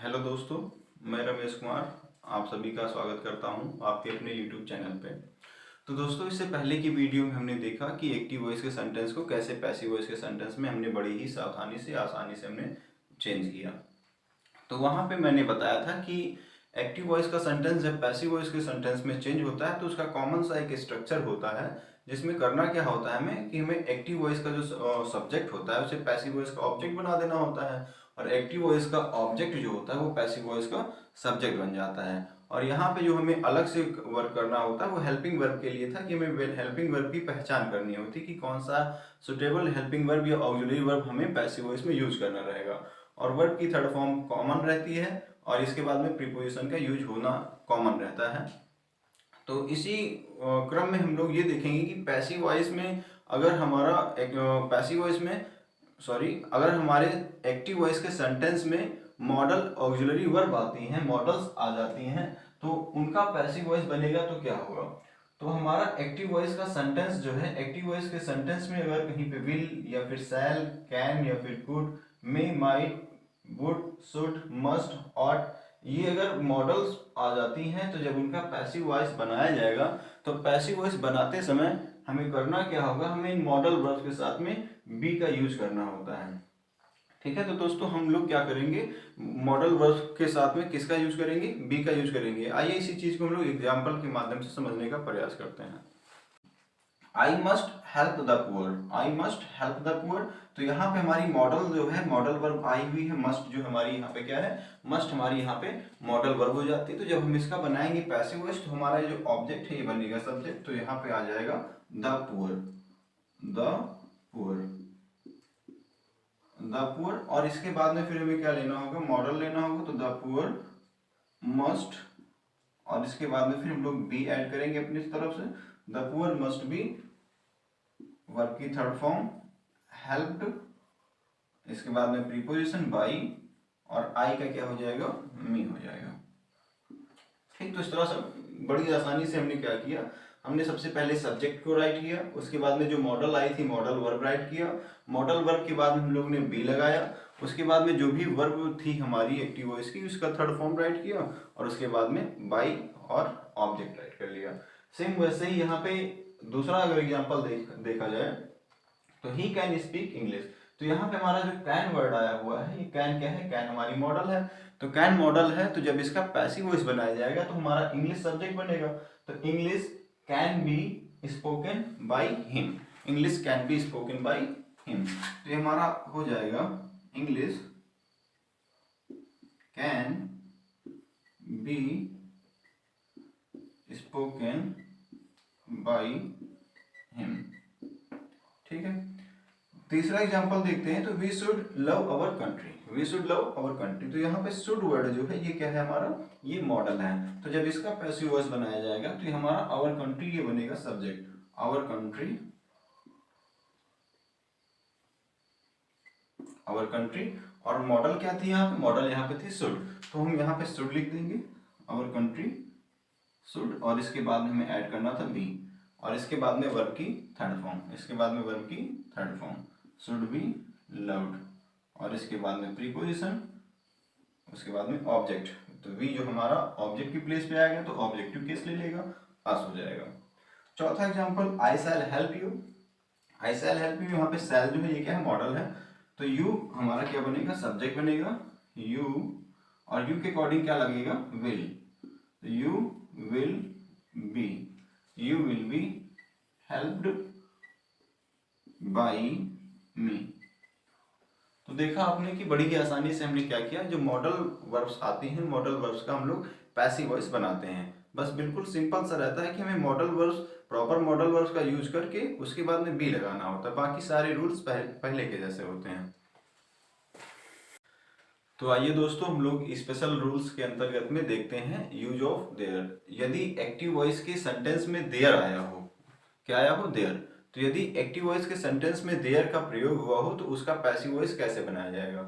Hello दोस्तों, मैं रमेश कुमार आप सभी का स्वागत करता हूं आपके अपने YouTube चैनल पे। तो दोस्तों, इससे पहले की वीडियो में हमने देखा कि एक्टिव वॉइस के सेंटेंस को कैसे पैसिव वॉइस के सेंटेंस में हमने बड़ी ही सावधानी से आसानी से हमने चेंज किया। तो वहाँ पे मैंने बताया था कि एक्टिव वॉइस का सेंटेंस जब पैसिव वॉइस के सेंटेंस में चेंज होता है तो उसका कॉमन सा एक स्ट्रक्चर होता है, जिसमें करना क्या होता है हमें कि हमें एक्टिव वॉइस का जो सब्जेक्ट होता है उसे पैसिव वॉइस का ऑब्जेक्ट बना देना होता है, और एक्टिव वॉइस का ऑब्जेक्ट जो होता है वो पैसिव वॉइस का सब्जेक्ट बन जाता है। और यहाँ पे जो हमें अलग से वर्क करना होता है वो हेल्पिंग वर्ब के लिए था कि हमें हेल्पिंग वर्ब की पहचान करनी होती कि कौन सा सुटेबल हेल्पिंग वर्ब या ऑक्सिलरी वर्ब हमें पैसिव वॉइस में यूज करना रहेगा। और वर्ब की थर्ड फॉर्म कॉमन रहती है और इसके बाद में प्रीपोजिशन का यूज होना कॉमन रहता है। तो इसी क्रम में हम लोग ये देखेंगे कि पैसिव वॉइस में अगर हमारा पैसिव वॉइस में अगर हमारे एक्टिव वॉइस के सेंटेंस में मॉडल ऑक्सिलरी वर्ब आती हैं, मॉडल्स आ जाती हैं, तो उनका पैसिव वॉइस बनेगा तो क्या होगा। तो हमारा एक्टिव वॉइस का सेंटेंस जो है, एक्टिव वॉइस के सेंटेंस में अगर कहीं पे विल या फिर शैल, कैन या फिर could, may, might, would, should, must, ought, ये अगर मॉडल्स आ जाती हैं तो जब उनका पैसिव वॉइस बनाया जाएगा तो पैसिव वॉइस बनाते समय हमें करना क्या होगा, हमें इन मॉडल वर्ब्स के साथ में बी का यूज करना होता है। ठीक है, तो दोस्तों हम लोग क्या करेंगे, मॉडल वर्ब्स के साथ में किसका यूज करेंगे, बी का यूज करेंगे। आइए इसी चीज को हम लोग एग्जाम्पल के माध्यम से समझने का प्रयास करते हैं। I must help the poor, I must help the poor. तो यहाँ पे हमारी मॉडल जो है, मॉडल वर्ब आई हुई है, मस्ट जो हमारी यहाँ पे क्या है, मस्ट हमारी यहाँ पे मॉडल वर्ब हो जाती है। तो जब हम इसका बनाएंगे पैसिव वॉइस तो हमारा जो ऑब्जेक्ट है ये बनेगा सब्जेक्ट, तो यहाँ पे आ जाएगा the poor, the poor, the poor. और इसके बाद में फिर हमें क्या लेना होगा, मॉडल लेना होगा, तो द पुअर मस्ट, और इसके बाद में फिर हम लोग बी ऐड करेंगे अपनी तरफ से, the poor must be, verb की थर्ड फॉर्म हेल्प्ड, इसके बाद में प्रीपोजिशन बाई, और आई का क्या हो जाएगा, मी हो जाएगा। ठीक, तो इस तरह से बड़ी आसानी से हमने क्या किया, हमने सबसे पहले सब्जेक्ट को राइट किया, उसके बाद में जो मॉडल आई थी मॉडल वर्ब राइट किया, मॉडल वर्ब के बाद में हम लोग ने बी लगाया, उसके बाद में जो भी वर्ब थी हमारी एक्टिव वॉइस की उसका थर्ड फॉर्म राइट किया, और उसके बाद में बाई और ऑब्जेक्ट राइट कर लिया। सेम वैसे ही यहाँ पे दूसरा अगर एग्जाम्पल देखा जाए तो ही कैन स्पीक इंग्लिश। तो यहाँ पे हमारा जो कैन वर्ड आया हुआ है, ये कैन क्या है, कैन हमारी मॉडल है। तो कैन मॉडल है, तो जब इसका पैसिव वॉइस बनाया जाएगा तो हमारा इंग्लिश सब्जेक्ट बनेगा। तो English can be spoken by him, English can be spoken by him. तो ये हमारा हो जाएगा English can be spoken by him. ठीक है, तीसरा एग्जांपल देखते हैं। तो we should love our country, we should love our country. तो यहाँ पे शुड वर्ड जो है ये क्या है हमारा, ये मॉडल है। तो जब इसका पैसिव वॉइस बनाया जाएगा तो ये हमारा आवर कंट्री ये बनेगा subject, our country, our country. और मॉडल क्या थी यहाँ पे, मॉडल यहाँ पे थी शुड, तो हम यहाँ पे शुड लिख देंगे, आवर कंट्री शुड, और इसके बाद में हमें ऐड करना था बी, और इसके बाद में वर्ब की थर्ड फॉर्म, इसके बाद में वर्ब की third form should be loved, और इसके बाद में प्रीपोजिशन, उसके बाद में ऑब्जेक्ट। तो वी जो हमारा ऑब्जेक्ट की प्लेस पे आएगा तो ऑब्जेक्टिव केस ले लेगा, पास हो जाएगा। चौथा example, I shell help you, I shell help you. यहाँ पे शैल जो है ये क्या है, मॉडल है। तो यू हमारा क्या बनेगा, सब्जेक्ट बनेगा यू, और यू के अकॉर्डिंग क्या लगेगा, will. You will be, you will be helped by me. तो देखा आपने कि बड़ी ही आसानी से हमने क्या किया, जो मॉडल वर्ब्स आती हैं मॉडल वर्ब्स का हम लोग पैसिव वॉइस बनाते हैं। बस बिल्कुल सिंपल सा रहता है कि हमें modal verbs, proper modal verbs का यूज करके उसके बाद में बी लगाना होता है, बाकी सारे रूल्स पहले के जैसे होते हैं। तो आइए दोस्तों हम लोग स्पेशल रूल्स के अंतर्गत में देखते हैं यूज ऑफ देयर। यदि एक्टिव वॉइस के सेंटेंस में देयर आया हो, क्या आया हो, देयर, तो यदि एक्टिव वॉइस के सेंटेंस में देयर का प्रयोग हुआ हो तो उसका पैसिव वॉइस कैसे बनाया जाएगा।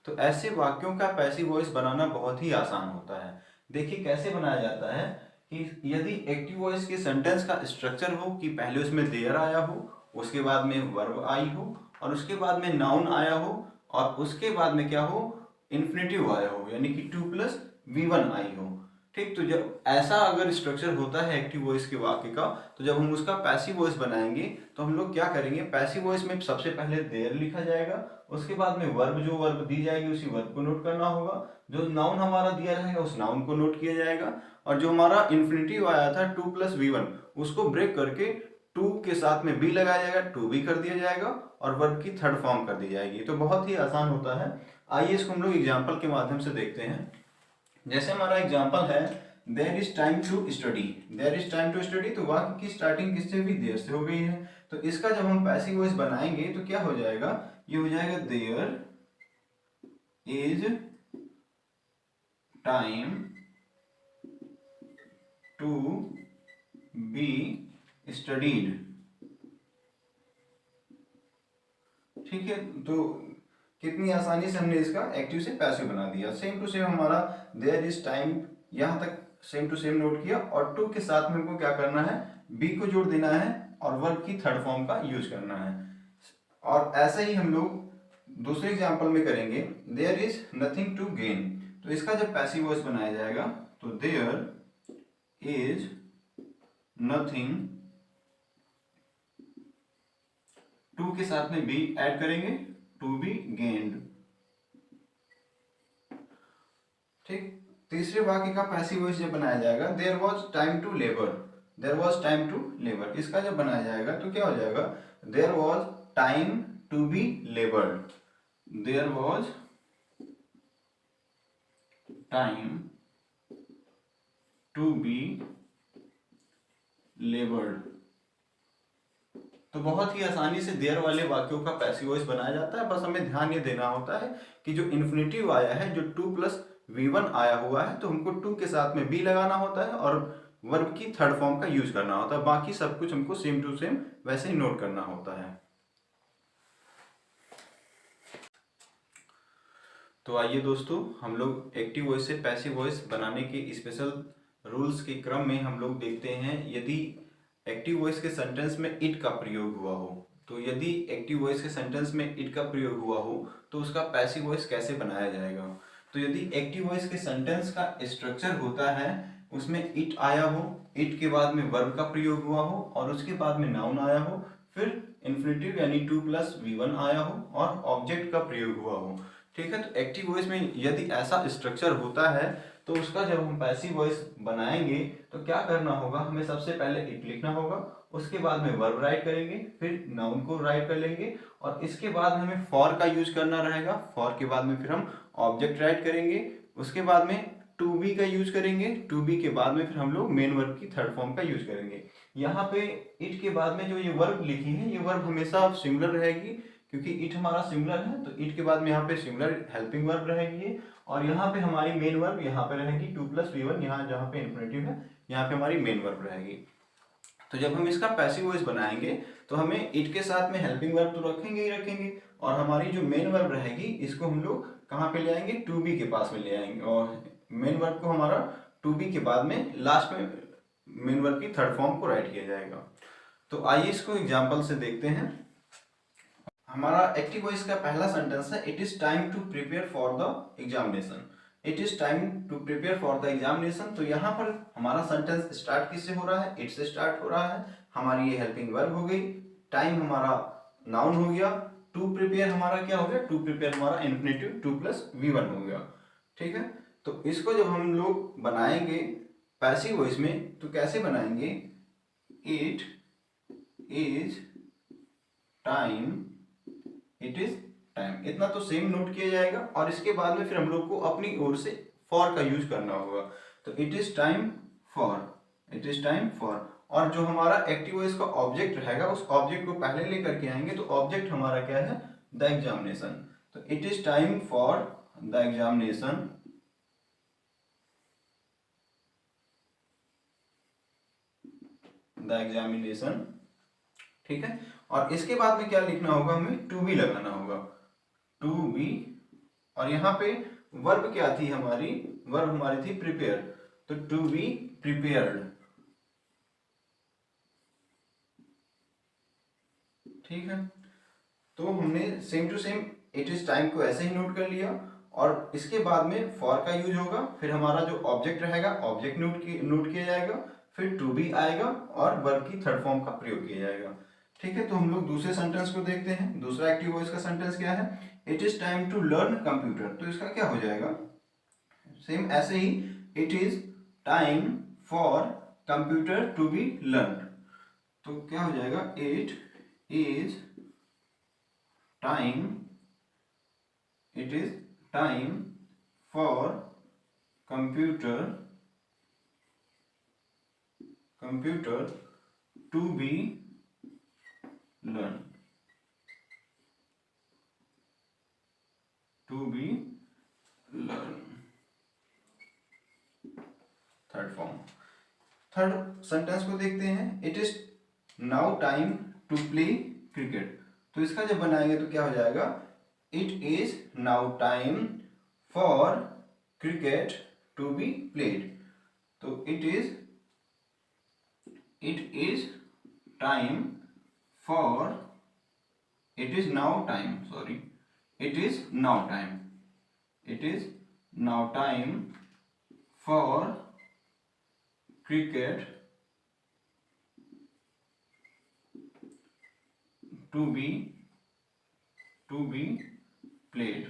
तो ऐसे वाक्यों का पैसिव वॉइस बनाना बहुत ही आसान होता है। देखिए कैसे बनाया जाता है कि यदि एक्टिव वॉइस के सेंटेंस का स्ट्रक्चर हो कि पहले उसमें देयर आया हो, उसके बाद में वर्ब आई हो, और उसके बाद में नाउन आया हो, और उसके बाद में क्या हो, इन्फिनेटिव आया हो, यानी कि 2+v1 आई हो। ठीक, तो जब ऐसा अगर स्ट्रक्चर होता है एक्टिव वॉइस के वाक्य का, तो जब हम उसका पैसिव वॉइस बनाएंगे तो हम लोग क्या करेंगे, पैसिव वॉइस में सबसे पहले देयर लिखा जाएगा, उसके बाद में वर्ब, जो वर्ब दी जाएगी उसी वर्ब को नोट करना होगा, जो नाउन हमारा दिया रहेगा उस नाउन को नोट किया जाएगा, और जो हमारा इन्फिनेटिव आया था 2+v1 उसको ब्रेक करके 2 के साथ में बी लगाया जाएगा, टू बी कर दिया जाएगा और वर्ब की थर्ड फॉर्म कर दी जाएगी। तो बहुत ही आसान होता है। आइए इसको हम लोग एग्जाम्पल के माध्यम से देखते हैं। जैसे हमारा एग्जाम्पल है there is time to study, there is time to study, तो वाक्य की स्टार्टिंग किससे हुई, देयर से हो गई है। तो इसका जब हम पैसिव वॉइस बनाएंगे तो क्या हो जाएगा, ये हो जाएगा there is time to be studied. ठीक है, तो कितनी आसानी से हमने इसका एक्टिव से पैसिव बना दिया। सेम टू सेम हमारा देयर इज टाइम, यहां तक सेम टू सेम नोट किया, और टू के साथ में हमको क्या करना है, बी को जोड़ देना है और वर्ब की थर्ड फॉर्म का यूज करना है। और ऐसे ही हम लोग दूसरे एग्जांपल में करेंगे, there is nothing to gain, तो इसका जब पैसिव वॉइस बनाया जाएगा तो देयर इज नथिंग, टू के साथ में बी ऐड करेंगे, टू बी गेन्ड। ठीक, तीसरे वाक्य का पैसिव वॉइस जब बनाया जाएगा, there was time to labour, there was time to labour, इसका जब बनाया जाएगा तो क्या हो जाएगा, there was time to be laboured, there was time to be laboured. तो बहुत ही आसानी से देयर वाले वाक्यों का पैसिव वॉइस बनाया जाता है। बस हमें ध्यान ये देना होता है कि जो इन्फिनेटिव आया है, जो 2+v1 आया हुआ है, तो हमको 2 के साथ में बी लगाना होता है और वर्ब की थर्ड फॉर्म का यूज करना होता है। बाकी सब कुछ हमको सेम टू सेम वैसे ही नोट करना होता है। तो आइए दोस्तों, हम लोग एक्टिव वॉइस से पैसिव वॉइस बनाने के स्पेशल रूल्स के क्रम में हम लोग देखते हैं, यदि एक्टिव वॉइस के सेंटेंस में इट का प्रयोग हुआ हो, तो यदि एक्टिव वॉइस के सेंटेंस में इट का प्रयोग हुआ हो तो उसका पैसिव वॉइस कैसे बनाया जाएगा। तो यदि एक्टिव वॉइस के सेंटेंस का स्ट्रक्चर होता है, उसमें इट आया हो, इट के बाद में वर्ब का प्रयोग हुआ हो और उसके बाद में नाउन आया हो, फिर इन्फिनेटिव यानी 2+v1 आया हो और ऑब्जेक्ट का प्रयोग हुआ हो। ठीक है, तो एक्टिव वॉइस में यदि ऐसा स्ट्रक्चर होता है तो उसका जब हम पैसिव वॉइस बनाएंगे तो क्या करना होगा, हमें सबसे पहले इट लिखना होगा, उसके बाद में वर्ब राइट करेंगे, फिर नाउन को राइट कर लेंगे और इसके बाद हमें फॉर का यूज करना रहेगा। फॉर के बाद में फिर हम ऑब्जेक्ट राइट करेंगे, उसके बाद में टू बी का यूज करेंगे, टू बी के बाद में फिर हम लोग मेन वर्ब की थर्ड फॉर्म का यूज करेंगे। यहाँ पे इट के बाद में जो ये वर्ब लिखी है, ये वर्ब हमेशा सिंगुलर रहेगी, क्योंकि इट हमारा सिंगुलर है, तो इट के बाद में यहाँ पे सिंगुलर हेल्पिंग वर्ब रहेगी और यहाँ पे हमारी मेन वर्ब यहाँ पे रहेगी 2+v1, यहाँ जहाँ पे इन्फिनेटिव है यहाँ पे हमारी मेन वर्ब रहेगी। तो जब हम इसका पैसिव वॉइस बनाएंगे तो हमें इट के साथ में हेल्पिंग वर्ब तो रखेंगे ही रखेंगे, और हमारी जो मेन वर्ब रहेगी इसको हम लोग कहाँ पे ले आएंगे, टू बी के पास में ले आएंगे, और मेन वर्ब को हमारा टू बी के बाद में लास्ट में मेन वर्ब की थर्ड फॉर्म को राइट किया जाएगा। तो आइए इसको एग्जाम्पल से देखते हैं। हमारा एक्टिव वॉइस का पहला सेंटेंस है, it is time to prepare for the examination, it is time to prepare for the examination. तो यहाँ पर हमारा सेंटेंस स्टार्ट किससे हो रहा है, इट से स्टार्ट हो रहा है, हमारी ये हेल्पिंग वर्ब हो गई, टाइम हमारा नाउन हो गया, टू प्रिपेयर हमारा क्या हो गया, टू प्रिपेयर हमारा इन्फिनेटिव 2+v1 हो गया। ठीक है, तो इसको जब हम लोग बनाएंगे पैसिव वॉइस में तो कैसे बनाएंगे, it is time, it is time, इतना तो सेम नोट किया जाएगा और इसके बाद में फिर हम लोग को अपनी ओर से फॉर का यूज करना होगा। तो it is time for, it is time for, और जो हमारा एक्टिव वॉइस का ऑब्जेक्ट रहेगा उस ऑब्जेक्ट को पहले लेकर के आएंगे, तो ऑब्जेक्ट हमारा क्या है, द एग्जामिनेशन। तो it is time for the examination, the examination. ठीक है, और इसके बाद में क्या लिखना होगा, हमें टू बी लगाना होगा, टू बी, और यहाँ पे वर्ब क्या थी हमारी, वर्ब हमारी थी प्रिपेयर, तो टू बी प्रिपेयर्ड। ठीक है, तो हमने same to same it is time को ऐसे ही नोट कर लिया और इसके बाद में फॉर का यूज होगा, फिर हमारा जो ऑब्जेक्ट रहेगा ऑब्जेक्ट नोट किया जाएगा, फिर टू बी आएगा और वर्ब की थर्ड फॉर्म का प्रयोग किया जाएगा। ठीक है, तो हम लोग दूसरे सेंटेंस को देखते हैं। दूसरा एक्टिव वॉइस का सेंटेंस क्या है, it is time to learn computer. तो इसका क्या हो जाएगा, सेम ऐसे ही, it is time for computer to be learn. तो क्या हो जाएगा, it is time, it is time for computer to be learn, to be learn. Third form, third sentence को देखते हैं, it is now time to play cricket. तो इसका जब बनाएंगे तो क्या हो जाएगा, it is now time for cricket to be played. तो it is time for, it is now time, sorry, it is now time, it is now time for cricket to be played.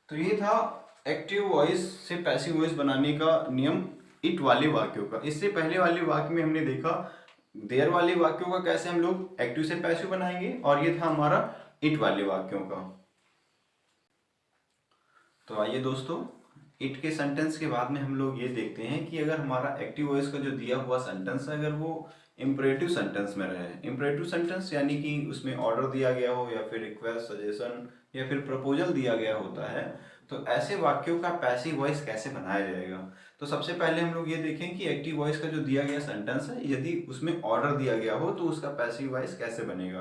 तो ये था active voice से passive voice बनाने का नियम it वाले वाक्यों का। इससे पहले वाले वाक्य में हमने देखा देयर वाले वाक्यों का कैसे हम लोग एक्टिव से पैसिव बनाएंगे, और ये था हमारा इट वाले वाक्यों का। तो आइए दोस्तों, इट के सेंटेंस के बाद में हम लोग ये देखते हैं कि अगर हमारा एक्टिव वॉइस का जो दिया हुआ सेंटेंस है, अगर वो इंपरेटिव सेंटेंस में रहे। इंपरेटिव सेंटेंस यानी कि उसमें ऑर्डर दिया गया हो, या फिर रिक्वेस्ट, सजेशन, या फिर प्रपोजल दिया गया होता है, तो ऐसे वाक्यों का पैसिव वॉइस कैसे बनाया जाएगा। तो सबसे पहले हम लोग ये देखें कि एक्टिव वॉइस का जो दिया गया सेंटेंस है, यदि उसमें ऑर्डर दिया गया हो तो उसका पैसिव वॉइस कैसे बनेगा।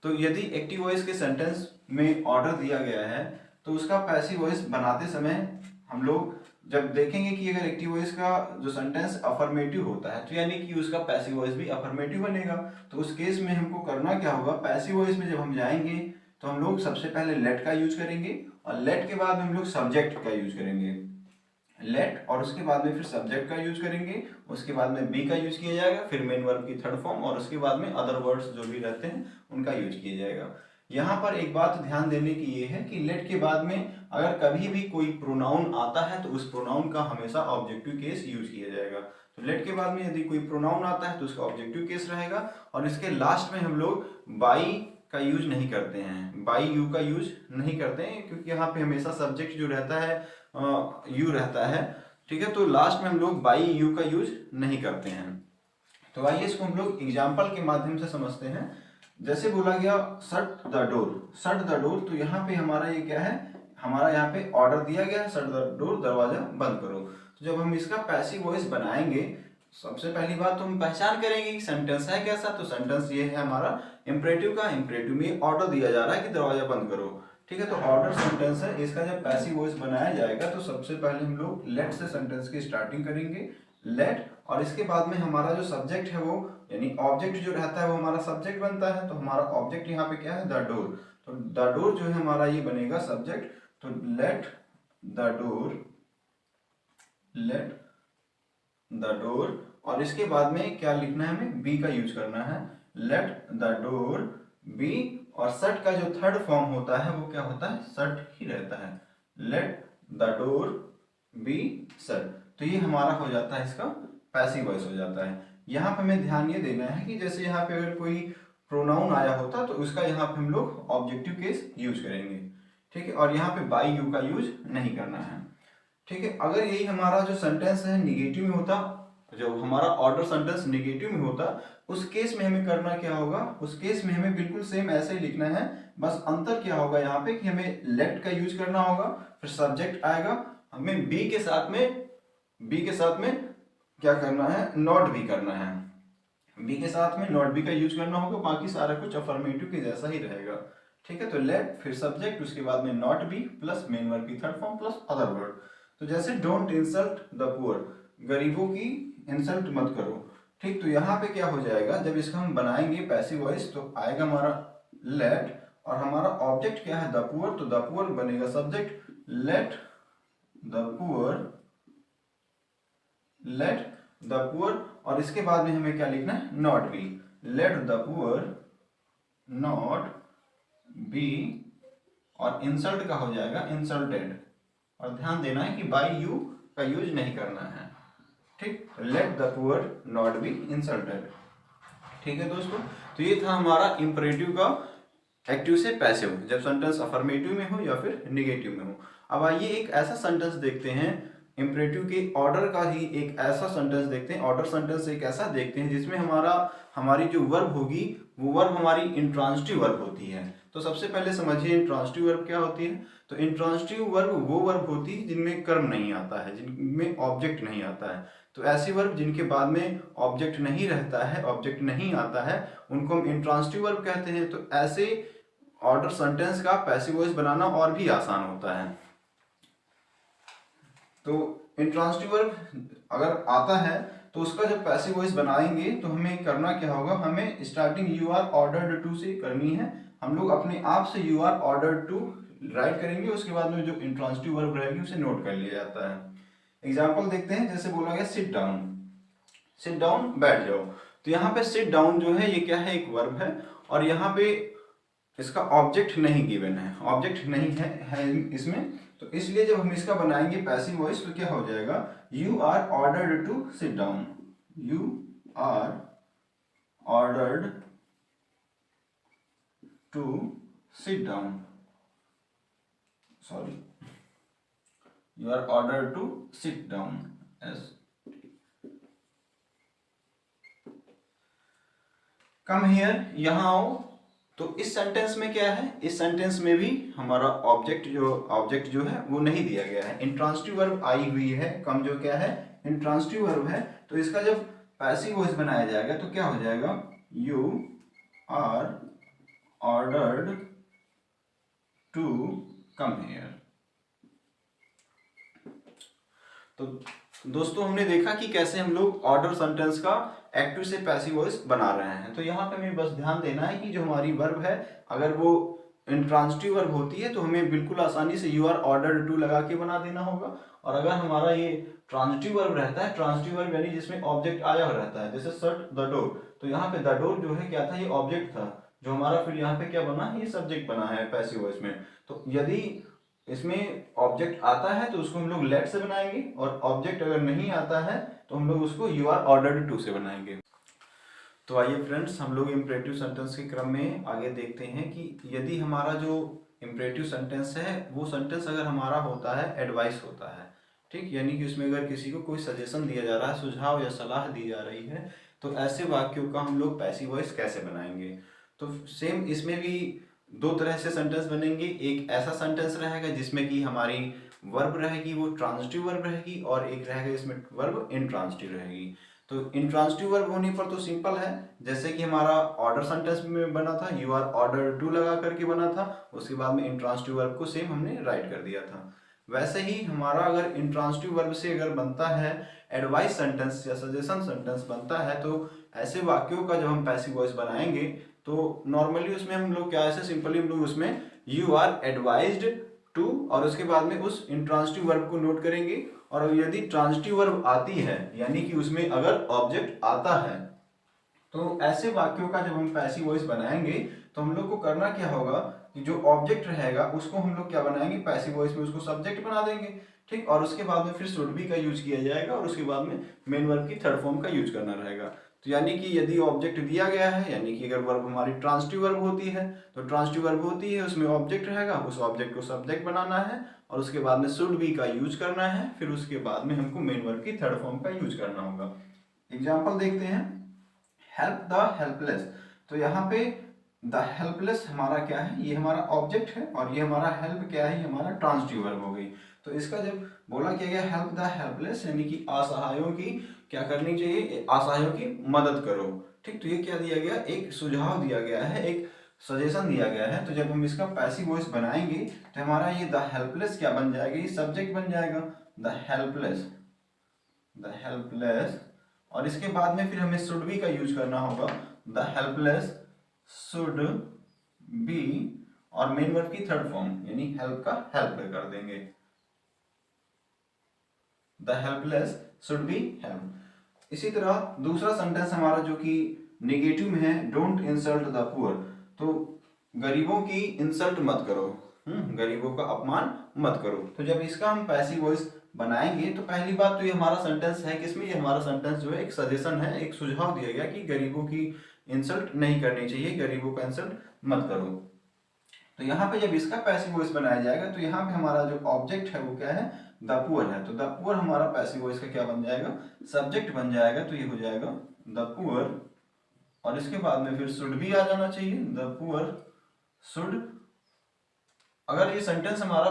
तो यदि एक्टिव वॉइस के सेंटेंस में ऑर्डर दिया गया है तो उसका पैसिव वॉइस बनाते समय हम लोग जब देखेंगे कि अगर एक्टिव वॉइस का जो सेंटेंस अफर्मेटिव होता है, तो यानी कि उसका पैसिव वॉइस भी अफर्मेटिव बनेगा। तो उस केस में हमको करना क्या होगा, पैसिव वॉइस में जब हम जाएंगे तो हम लोग सबसे पहले लेट का यूज करेंगे, और लेट के बाद हम लोग सब्जेक्ट का यूज करेंगे। लेट और उसके बाद में फिर सब्जेक्ट का यूज करेंगे, उसके बाद में बी का यूज किया जाएगा, फिर मेन वर्ब की थर्ड फॉर्म, और उसके बाद में अदर वर्ड्स जो भी रहते हैं उनका यूज किया जाएगा। यहाँ पर एक बात ध्यान देने की ये है कि लेट के बाद में अगर कभी भी कोई प्रोनाउन आता है तो उस प्रोनाउन का हमेशा ऑब्जेक्टिव केस यूज किया जाएगा। तो लेट के बाद में यदि कोई प्रोनाउन आता है तो उसका ऑब्जेक्टिव केस रहेगा, और इसके लास्ट में हम लोग बाई का यूज नहीं करते हैं, बाई यू का यूज नहीं करते हैं, क्योंकि यहाँ पे हमेशा सब्जेक्ट जो रहता है यू रहता है। ठीक है, तो लास्ट में हम लोग बाई यू का यूज नहीं करते हैं। तो आइए इसको हम लोग एग्जाम्पल के माध्यम से समझते हैं। जैसे बोला गया shut the door, shut the door, तो यहाँ पे हमारा ये क्या है, हमारा यहाँ पे ऑर्डर दिया गया है, शट द डोर, दरवाजा बंद करो। तो जब हम इसका पैसिव वॉइस बनाएंगे, सबसे पहली बात तो हम पहचान करेंगे कि सेंटेंस है कैसा। तो सेंटेंस ये है हमारा इंपरेटिव का, इंपरेटिव में ऑर्डर दिया जा रहा है कि दरवाजा बंद करो। ठीक है, तो ऑर्डर सेंटेंस है, इसका जब पैसिव वॉइस बनाया जाएगा तो सबसे पहले हम लोग लेट से सेंटेंस की स्टार्टिंग करेंगे, लेट, और इसके बाद में हमारा जो सब्जेक्ट है वो यानी ऑब्जेक्ट जो रहता है वो हमारा सब्जेक्ट बनता है। तो हमारा ऑब्जेक्ट यहाँ पे क्या है, द डोर। तो द डोर जो है हमारा ये बनेगा सब्जेक्ट। तो let the door, let the door, और इसके बाद में क्या लिखना है, हमें बी का यूज करना है, लेट द डोर बी, और शट का जो थर्ड फॉर्म होता है वो क्या होता है, शट ही रहता है, let the door be shut. तो ये हमारा हो जाता है, इसका पैसिव वॉइस हो जाता है। यहाँ पे हमें ध्यान ये देना है कि जैसे यहाँ पे अगर कोई प्रोनाउन आया होता तो उसका यहाँ पे हम लोग ऑब्जेक्टिव केस यूज करेंगे। ठीक है, और यहाँ पे बाई यू का यूज नहीं करना है। ठीक है, अगर यही हमारा जो सेंटेंस है निगेटिव में होता, जब हमारा ऑर्डर सेंटेंस निगेटिव में होता, उस केस में हमें करना क्या होगा, उस केस में हमें बिल्कुल सेम ऐसे ही लिखना है। बस अंतर क्या होगा यहाँ पे कि हमें लेट का यूज करना होगा, फिर सब्जेक्ट आएगा, हमें बी के साथ में क्या करना है, नॉट भी करना है, बी के साथ में नॉट बी का यूज करना होगा। बाकी सारा कुछ अफर्मेटिव के जैसा ही रहेगा। ठीक है, तो लेट फिर सब्जेक्ट, उसके बाद में not be plus main verb की third form plus other word. तो जैसे डोंट इंसल्ट द पुअर, गरीबों की इंसल्ट मत करो। ठीक, तो यहाँ पे क्या हो जाएगा, जब इसका हम बनाएंगे पैसिव वॉइस तो आएगा हमारा लेट, और हमारा ऑब्जेक्ट क्या है, द पुअर, तो द पुअर बनेगा सब्जेक्ट, लेट द पुअर, और इसके बाद में हमें क्या लिखना है, not be, late the poor not B, और इंसल्ट का हो जाएगा इंसल्टेड, और ध्यान देना है कि बाय यू का यूज नहीं करना है, ठीक, let the poor not be insulted. ठीक है दोस्तों, तो ये था हमारा इंपरेटिव का एक्टिव से पैसिव, जब सेंटेंस अफर्मेटिव में हो या फिर निगेटिव में हो। अब आइए एक ऐसा सेंटेंस देखते हैं, इंपरेटिव के ऑर्डर का ही एक ऐसा सेंटेंस देखते हैं, ऑर्डर सेंटेंस एक ऐसा देखते हैं जिसमें हमारी जो वर्ब होगी वो वर्ब हमारी इंट्रांसिटिव वर्ब होती है। तो सबसे पहले समझिए इंट्रांसिटिव वर्ब क्या होती है। तो इंट्रांसिटिव वर्ब वो वर्ब होती है जिनमें कर्म नहीं आता है, जिनमें ऑब्जेक्ट नहीं आता है। तो ऐसी वर्ब जिनके बाद में ऑब्जेक्ट नहीं रहता है, ऑब्जेक्ट नहीं आता है, उनको हम इंट्रांसिटिव वर्ब कहते हैं। तो ऐसे ऑर्डर सेंटेंस का पैसिव वॉइस बनाना और भी आसान होता है। तो इंट्रांसिटिव वर्ब अगर आता है तो उसका जब पैसिव वॉइस बनाएंगे तो हमें करना क्या होगा, हमें starting you are ordered to say करनी है। हम लोग अपने आप से you are ordered to write करेंगे, उसके बाद में जो इंट्रांसिटिव वर्ब रहेगी उसे नोट कर लिया जाता है। एग्जाम्पल देखते हैं, जैसे बोला गया सिट डाउन बैठ जाओ। तो यहाँ पे सिट डाउन जो है ये क्या है, एक वर्ब है, और यहाँ पे इसका ऑब्जेक्ट नहीं गिवन है, ऑब्जेक्ट नहीं है इसमें। तो इसलिए जब हम इसका बनाएंगे पैसिव वॉइस तो क्या हो जाएगा, you are ordered to sit down, you are ordered to sit down, sorry, you are ordered to sit down as come here, यहां आओ। तो इस सेंटेंस में क्या है, इस सेंटेंस में भी हमारा ऑब्जेक्ट जो है वो नहीं दिया गया है, इंट्रांसिटिव वर्ब आई हुई है, कम जो क्या है इंट्रांसिटिव वर्ब है। तो इसका जब पैसिव वॉइस बनाया जाएगा तो क्या हो जाएगा, you are ordered to come here. तो दोस्तों हमने देखा कि कैसे हम लोग ऑर्डर सेंटेंस का एक्टिव से पैसिव वॉइस बना रहे हैं। तो यहाँ पे हमें बस ध्यान देना है कि जो हमारी वर्ब है अगर वो इंट्रांसिटिव वर्ब होती है तो हमें बिल्कुल आसानी से यू आर ऑर्डर्ड टू लगा के बना देना होगा। और अगर हमारा ये ट्रांसिटिव वर्ब रहता है, ट्रांसिटिव वर्ब यानी जिसमें ऑब्जेक्ट आया हुआ रहता है, जैसे शट द डोर, तो यहाँ पे द डोर जो है क्या था, ये ऑब्जेक्ट था, जो हमारा फिर यहाँ पे क्या बना है, ये सब्जेक्ट बना है पैसिव वॉइस में। तो यदि इसमें ऑब्जेक्ट आता है तो उसको हम लोग लेट से बनाएंगे, और ऑब्जेक्ट अगर नहीं आता है तो हम लोग उसको यू आर ऑर्डर्ड टू से बनाएंगे। तो आइए फ्रेंड्स, हम लोग इम्परेटिव सेंटेंस के क्रम में आगे देखते हैं कि यदि हमारा जो इम्परेटिव सेंटेंस है वो सेंटेंस अगर हमारा होता है एडवाइस होता है, ठीक, यानी कि उसमें अगर किसी को कोई सजेशन दिया जा रहा है, सुझाव या सलाह दी जा रही है, तो ऐसे वाक्यों का हम लोग पैसिव वॉइस कैसे बनाएंगे। तो सेम इसमें भी दो तरह से सेंटेंस बनेंगे। एक ऐसा सेंटेंस रहेगा जिसमें कि हमारी वर्ब रहेगी वो ट्रांजिटिव वर्ब रहेगी, और एक रहेगा इसमें वर्ब इंट्रांजिटिव रहेगी। तो इंट्रांजिटिव वर्ब होने पर तो सिंपल है, जैसे कि हमारा ऑर्डर सेंटेंस में बना था, यू आर ऑर्डर टू लगा करके बना था, उसके बाद में इंट्रांजिटिव वर्ब को सेम हमने राइट कर दिया था। वैसे ही हमारा अगर इंट्रांजिटिव वर्ब से अगर बनता है एडवाइस सेंटेंस या सजेशन सेंटेंस बनता है, तो ऐसे वाक्यों का जब हम पैसिव वॉइस बनाएंगे तो नॉर्मली उसमें हम लोग क्या, ऐसे सिंपली हम लोग उसमें यू आर एडवाइज्ड टू और उसके बाद में उस इंट्रांजिटिव वर्ब को नोट करेंगे। और यदि ट्रांजिटिव वर्ब आती है यानी कि उसमें अगर ऑब्जेक्ट आता है, तो ऐसे वाक्यों का जब हम पैसिव वॉइस बनाएंगे तो हम लोग को करना क्या होगा कि जो ऑब्जेक्ट रहेगा उसको हम लोग क्या बनाएंगे, पैसिव वॉइस में उसको सब्जेक्ट बना देंगे, ठीक, और उसके बाद में फिर शुड बी का यूज किया जाएगा, और उसके बाद में मेन वर्ब की थर्ड फॉर्म का यूज करना रहेगा। तो यानी कि यदि ऑब्जेक्ट दिया गया है, यानी कि अगर वर्ब हमारी ट्रांजिटिव वर्ब होती है तो ट्रांजिटिव वर्ब होती है उसमें ऑब्जेक्ट रहेगा, उस ऑब्जेक्ट को सब्जेक्ट बनाना है, और उसके बाद में शुड बी का यूज करना है, फिर उसके बाद में हमको मेन वर्ब की थर्ड फॉर्म का यूज करना होगा। एग्जाम्पल देखते हैं, हेल्प द हेल्पलेस। तो यहाँ पे द हेल्पलेस हमारा क्या है, ये हमारा ऑब्जेक्ट है, और ये हमारा हेल्प क्या है, ये हमारा ट्रांजिटिव वर्ब हो गई। तो इसका जब बोला किया गया हेल्प द हेल्पलेस यानी कि असहायों की क्या करनी चाहिए, असहायों की मदद करो, ठीक। तो ये क्या दिया गया, एक सुझाव दिया गया है, एक सजेशन दिया गया है। तो जब हम इसका पैसिव वॉइस बनाएंगे तो हमारा ये द हेल्पलेस क्या बन जाएगा, ये सब्जेक्ट बन जाएगा, द हेल्पलेस, और इसके बाद में फिर हमें शुड बी का यूज करना होगा, द हेल्पलेस शुड बी, और मेन वर्ब की थर्ड फॉर्म यानी हेल्प का हेल्प कर देंगे, the helpless should be help. इसी तरह दूसरा सेंटेंस हमारा जो कि नेगेटिव में है, डोंट इंसल्ट द पुअर, तो गरीबों की इंसल्ट मत करो, गरीबों का अपमान मत करो। तो जब इसका हम पैसिव वॉइस बनाएंगे तो पहली बात तो ये हमारा सेंटेंस है किसमें, ये हमारा सेंटेंस जो है एक सजेशन है, एक सुझाव दिया गया कि गरीबों की इंसल्ट नहीं करनी चाहिए, गरीबों का इंसल्ट मत करो। तो यहाँ पे जब इसका पैसिव वॉइस बनाया जाएगा तो यहाँ पे हमारा जो ऑब्जेक्ट है वो क्या है, द पुअर है। तो द पुअर हमारा पैसिव वॉइस का क्या बन जाएगा, सब्जेक्ट बन जाएगा। तो ये हो जाएगा द पुअर, और इसके बाद में फिर शुड भी आ जाना चाहिए, द पुअर शुड। अगर ये सेंटेंस हमारा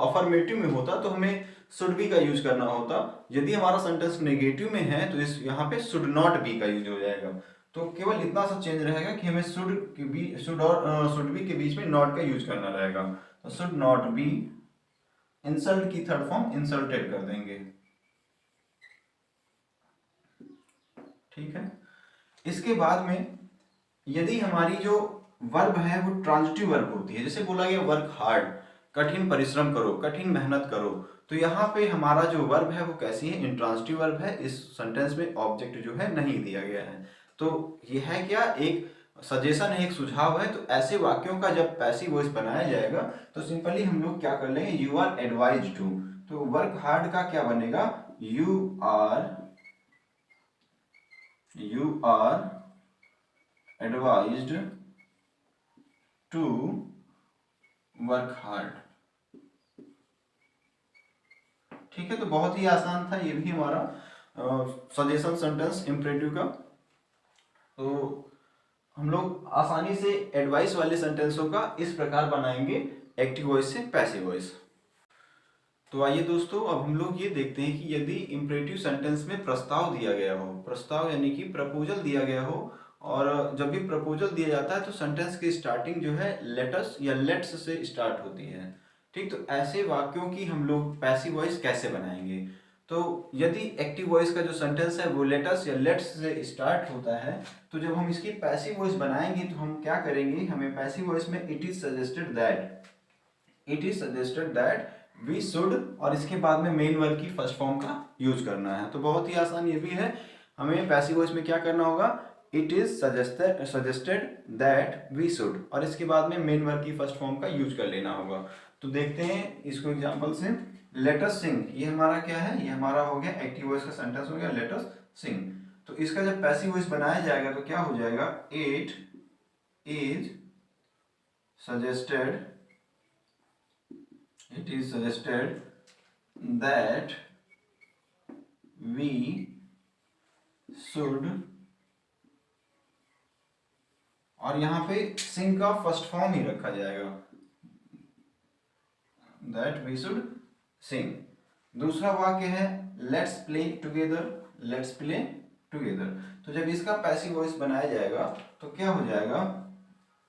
अफर्मेटिव में होता तो हमें शुड बी का यूज करना होता। यदि हमारा सेंटेंस नेगेटिव में है तो इस यहाँ पे शुड नॉट बी का यूज हो जाएगा। तो केवल इतना सा चेंज रहेगा कि हमें शुड और शुड बी के बीच में नॉट का यूज करना रहेगा। तो शुड नॉट बी, इंसल्ट की थर्ड फॉर्म इंसल्टेड कर देंगे, ठीक है। इसके बाद में यदि हमारी जो वर्ब है वो ट्रांजिटिव वर्ब होती है, जैसे बोला गया वर्क हार्ड, कठिन परिश्रम करो, कठिन मेहनत करो, तो यहाँ पे हमारा जो वर्ब है वो कैसी है, इंट्रांजिटिव वर्ब है। इस सेंटेंस में ऑब्जेक्ट जो है नहीं दिया गया है। तो ये है क्या, एक सजेशन है, एक सुझाव है। तो ऐसे वाक्यों का जब पैसिव वॉइस बनाया जाएगा तो सिंपली हम लोग क्या कर लेंगे, यू आर एडवाइज टू। तो वर्क हार्ड का क्या बनेगा, you are advised to work hard, ठीक है। तो बहुत ही आसान था ये भी हमारा सजेशन सेंटेंस इम्परेटिव का। तो हम लोग आसानी से एडवाइस वाले सेंटेंसों का इस प्रकार बनाएंगे, एक्टिव वॉइस से पैसिव वॉइस। तो आइए दोस्तों अब हम लोग ये देखते हैं कि यदि इम्परेटिव सेंटेंस में प्रस्ताव दिया गया हो, प्रस्ताव यानी कि प्रपोजल दिया गया हो, और जब भी प्रपोजल दिया जाता है तो सेंटेंस की स्टार्टिंग जो है लेटस या लेट्स से स्टार्ट होती है, ठीक। तो ऐसे वाक्यों की हम लोग पैसिव वॉइस कैसे बनाएंगे। तो यदि एक्टिव वॉइस का जो सेंटेंस है वो लेटस या लेट्स से स्टार्ट होता है, तो जब हम इसकी पैसिव वॉइस बनाएंगे तो हम क्या करेंगे, हमें पैसिव वॉइस में it is suggested that we should, और इसके बाद में मेन वर्ब की फर्स्ट फॉर्म का यूज करना है। तो बहुत ही आसान ये भी है, हमें पैसिव वॉइस में क्या करना होगा, it is suggested that we should, और इसके बाद में मेन वर्ब की फर्स्ट फॉर्म का यूज कर लेना होगा। तो देखते हैं इसको एग्जांपल से। लेट अस सिंग, ये हमारा क्या है, ये हमारा हो गया एक्टिव वॉइस का सेंटेंस हो गया, लेट अस सिंग। तो इसका जब पैसिव वॉइस बनाया जाएगा तो क्या हो जाएगा, it is suggested that we should, और यहां पे सिंग का फर्स्ट फॉर्म ही रखा जाएगा, दैट वी शुड सिंग। दूसरा वाक्य है लेट्स प्ले टुगेदर। तो जब इसका पैसिव वॉइस बनाया जाएगा तो क्या हो जाएगा,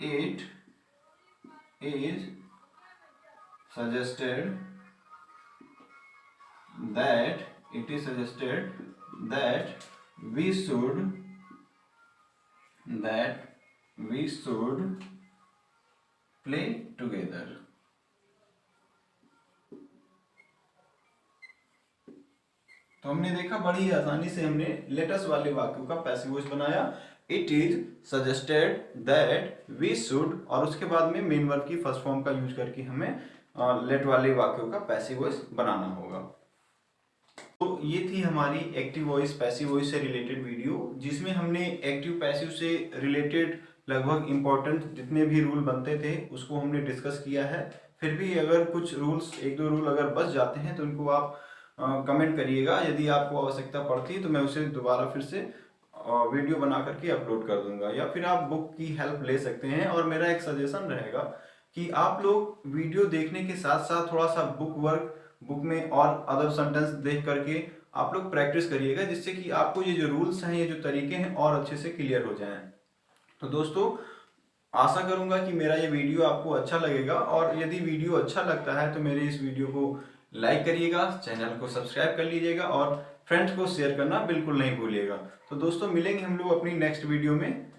it is suggested that we should play together. तो हमने देखा बड़ी आसानी से हमने लेटस वाले वाक्यों का पैसिव वॉइस बनाया, it is suggested that we should, और उसके बाद में मेन वर्ब की फर्स्ट फॉर्म का यूज करके हमें लेट वाले वाक्यों का पैसिव वॉइस बनाना होगा। तो ये थी हमारी एक्टिव वॉइस पैसिव वॉइस से रिलेटेड वीडियो, जिसमें हमने एक्टिव पैसिव से रिलेटेड लगभग इंपॉर्टेंट जितने भी रूल बनते थे उसको हमने डिस्कस किया है। फिर भी अगर कुछ रूल्स, एक दो रूल अगर बच जाते हैं तो उनको आप कमेंट करिएगा, यदि आपको आवश्यकता पड़ती है तो मैं उसे दोबारा फिर से वीडियो बना करके अपलोड कर दूंगा, या फिर आप बुक की हेल्प ले सकते हैं। और मेरा एक सजेशन रहेगा कि आप लोग वीडियो देखने के साथ साथ थोड़ा सा बुक में और अदर सेंटेंस देख करके आप लोग प्रैक्टिस करिएगा, जिससे कि आपको ये जो रूल्स हैं, ये जो तरीके हैं और अच्छे से क्लियर हो जाएं। तो दोस्तों आशा करूंगा कि मेरा ये वीडियो आपको अच्छा लगेगा, और यदि वीडियो अच्छा लगता है तो मेरे इस वीडियो को लाइक करिएगा, चैनल को सब्सक्राइब कर लीजिएगा और फ्रेंड्स को शेयर करना बिल्कुल नहीं भूलिएगा। तो दोस्तों मिलेंगे हम लोग अपनी नेक्स्ट वीडियो में।